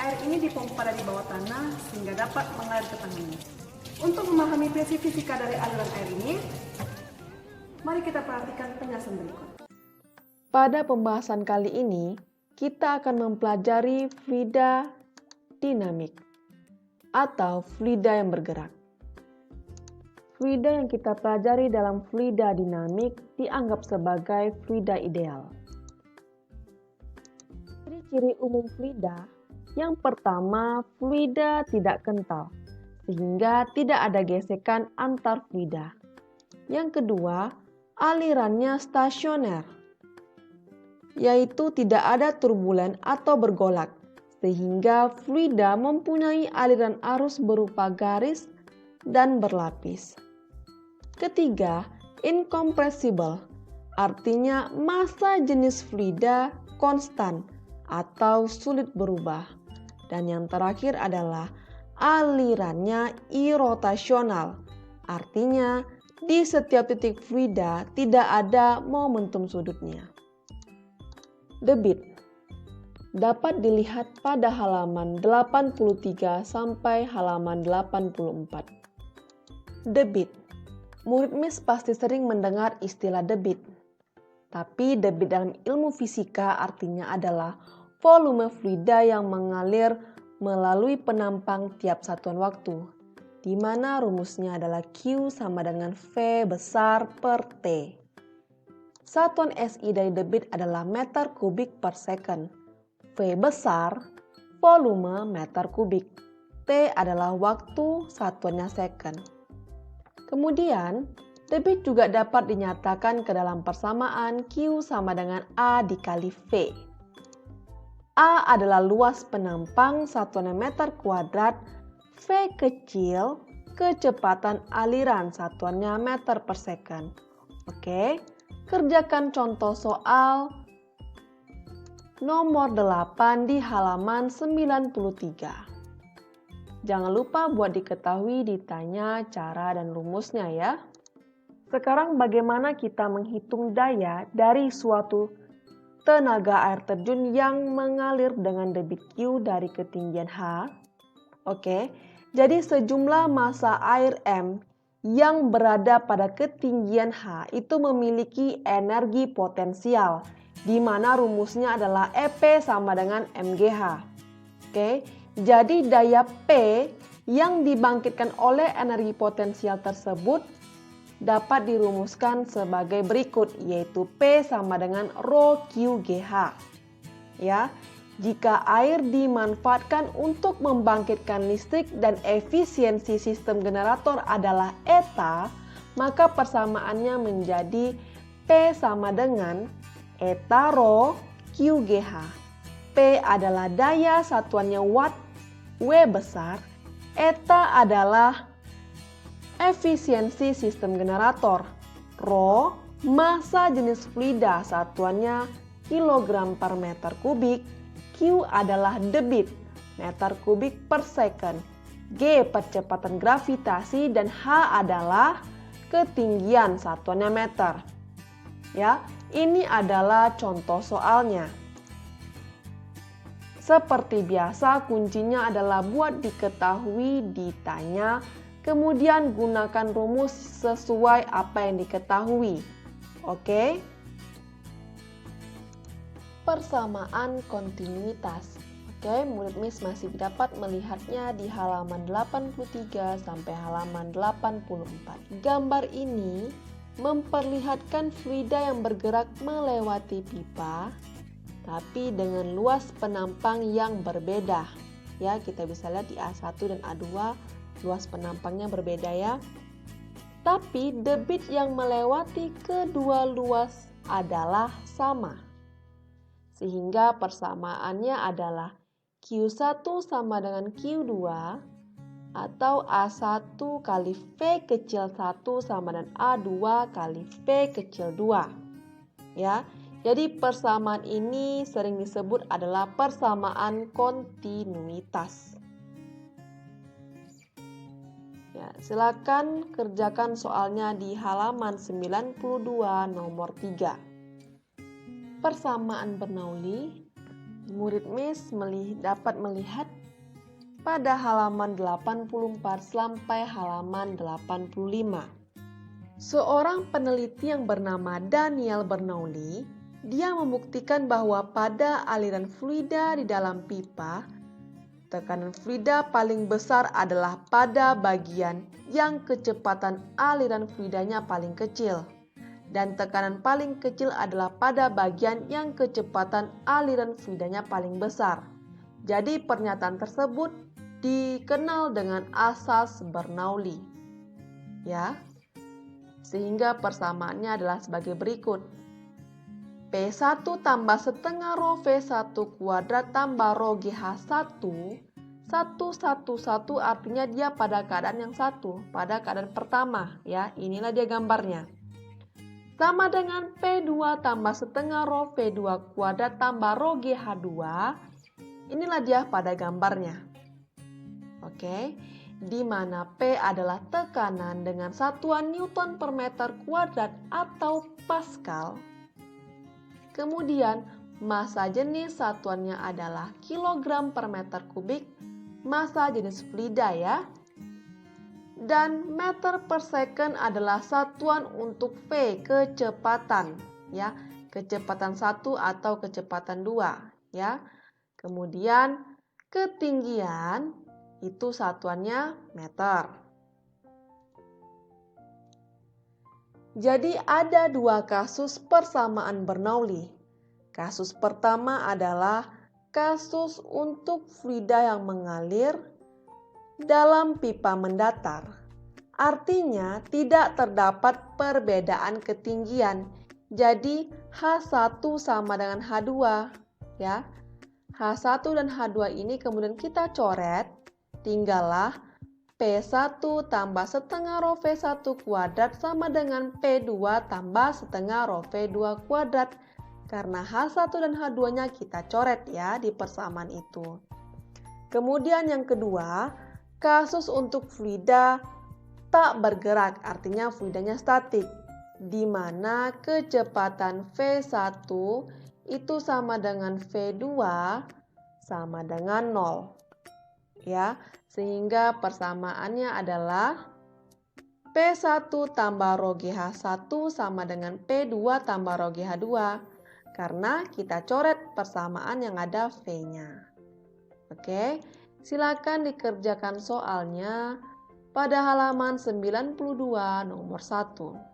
Air ini dipompa dari bawah tanah sehingga dapat mengalir ke tangannya. Untuk memahami prinsip fisika dari aliran air ini, mari kita perhatikan penjelasan berikut. Pada pembahasan kali ini, kita akan mempelajari fluida dinamik atau fluida yang bergerak. Fluida yang kita pelajari dalam fluida dinamik dianggap sebagai fluida ideal. Ciri-ciri umum fluida, yang pertama, fluida tidak kental, sehingga tidak ada gesekan antar fluida. Yang kedua, alirannya stasioner, yaitu tidak ada turbulen atau bergolak, sehingga fluida mempunyai aliran arus berupa garis dan berlapis. Ketiga, incompressible, artinya massa jenis fluida konstan atau sulit berubah. Dan yang terakhir adalah alirannya irrotasional, artinya di setiap titik fluida tidak ada momentum sudutnya. Debit dapat dilihat pada halaman 83 sampai halaman 84. Debit. Murid MIS pasti sering mendengar istilah debit. Tapi debit dalam ilmu fisika artinya adalah volume fluida yang mengalir melalui penampang tiap satuan waktu, di mana rumusnya adalah Q sama dengan V besar per T. Satuan SI dari debit adalah meter kubik per second. V besar, volume meter kubik. T adalah waktu, satuannya second. Kemudian, debit juga dapat dinyatakan ke dalam persamaan Q sama dengan A dikali V. A adalah luas penampang satuannya meter kuadrat, V kecil, kecepatan aliran satuannya meter per second. Oke, kerjakan contoh soal nomor 8 di halaman 93. Jangan lupa buat diketahui ditanya cara dan rumusnya ya. Sekarang bagaimana kita menghitung daya dari suatu tenaga air terjun yang mengalir dengan debit Q dari ketinggian H? Oke, jadi sejumlah massa air M yang berada pada ketinggian H itu memiliki energi potensial, di mana rumusnya adalah EP sama dengan MGH. Oke, jadi daya P yang dibangkitkan oleh energi potensial tersebut dapat dirumuskan sebagai berikut, yaitu P sama dengan Rho QGH. Ya, jika air dimanfaatkan untuk membangkitkan listrik dan efisiensi sistem generator adalah eta, maka persamaannya menjadi P sama dengan eta Rho QGH. P adalah daya satuannya watt, W besar, eta adalah efisiensi sistem generator, Rho massa jenis fluida satuannya kilogram per meter kubik, Q adalah debit meter kubik per second, G percepatan gravitasi, dan H adalah ketinggian satuannya meter. Ya, ini adalah contoh soalnya. Seperti biasa, kuncinya adalah buat diketahui ditanya, kemudian gunakan rumus sesuai apa yang diketahui. Oke? Persamaan kontinuitas. Oke, murid MIS masih dapat melihatnya di halaman 83 sampai halaman 84. Gambar ini memperlihatkan fluida yang bergerak melewati pipa, tapi dengan luas penampang yang berbeda. Ya, kita bisa lihat di A1 dan A2 luas penampangnya berbeda ya. Tapi debit yang melewati kedua luas adalah sama. Sehingga persamaannya adalah Q1 sama dengan Q2 atau A1 kali V kecil 1 sama dengan A2 kali V kecil 2. Ya. Jadi persamaan ini sering disebut adalah persamaan kontinuitas. Ya, silakan kerjakan soalnya di halaman 92 nomor 3. persamaan Bernoulli, murid Miss dapat melihat pada halaman 84 sampai halaman 85. Seorang peneliti yang bernama Daniel Bernoulli, dia membuktikan bahwa pada aliran fluida di dalam pipa, tekanan fluida paling besar adalah pada bagian yang kecepatan aliran fluidanya paling kecil. Dan tekanan paling kecil adalah pada bagian yang kecepatan aliran fluidanya paling besar. Jadi pernyataan tersebut dikenal dengan asas Bernoulli. Ya. Sehingga persamaannya adalah sebagai berikut. P1 tambah setengah rho V1 kuadrat tambah rho GH1, 1 artinya dia pada keadaan yang satu, pada keadaan pertama. Ya, inilah dia gambarnya. Sama dengan P2 tambah setengah rho V2 kuadrat tambah rho GH2, inilah dia pada gambarnya. Oke. Di mana P adalah tekanan dengan satuan Newton per meter kuadrat atau Pascal. Kemudian massa jenis satuannya adalah kilogram per meter kubik, massa jenis fluida ya. Dan meter per second adalah satuan untuk V, kecepatan ya, kecepatan 1 atau kecepatan 2 ya. Kemudian ketinggian itu satuannya meter. Jadi ada dua kasus persamaan Bernoulli. Kasus pertama adalah kasus untuk fluida yang mengalir dalam pipa mendatar. Artinya tidak terdapat perbedaan ketinggian. Jadi H1 sama dengan H2 ya. H1 dan H2 ini kemudian kita coret. Tinggallah P1 tambah setengah rho V1 kuadrat sama dengan P2 tambah setengah rho V2 kuadrat. Karena H1 dan H2-nya kita coret ya di persamaan itu. Kemudian yang kedua, kasus untuk fluida tak bergerak, artinya fluidanya statik. Di mana kecepatan V1 itu sama dengan V2 sama dengan 0. Ya, sehingga persamaannya adalah P1 tambah rho GH1 sama dengan P2 tambah rho GH2 karena kita coret persamaan yang ada V-nya. Oke, silakan dikerjakan soalnya pada halaman 92 nomor 1.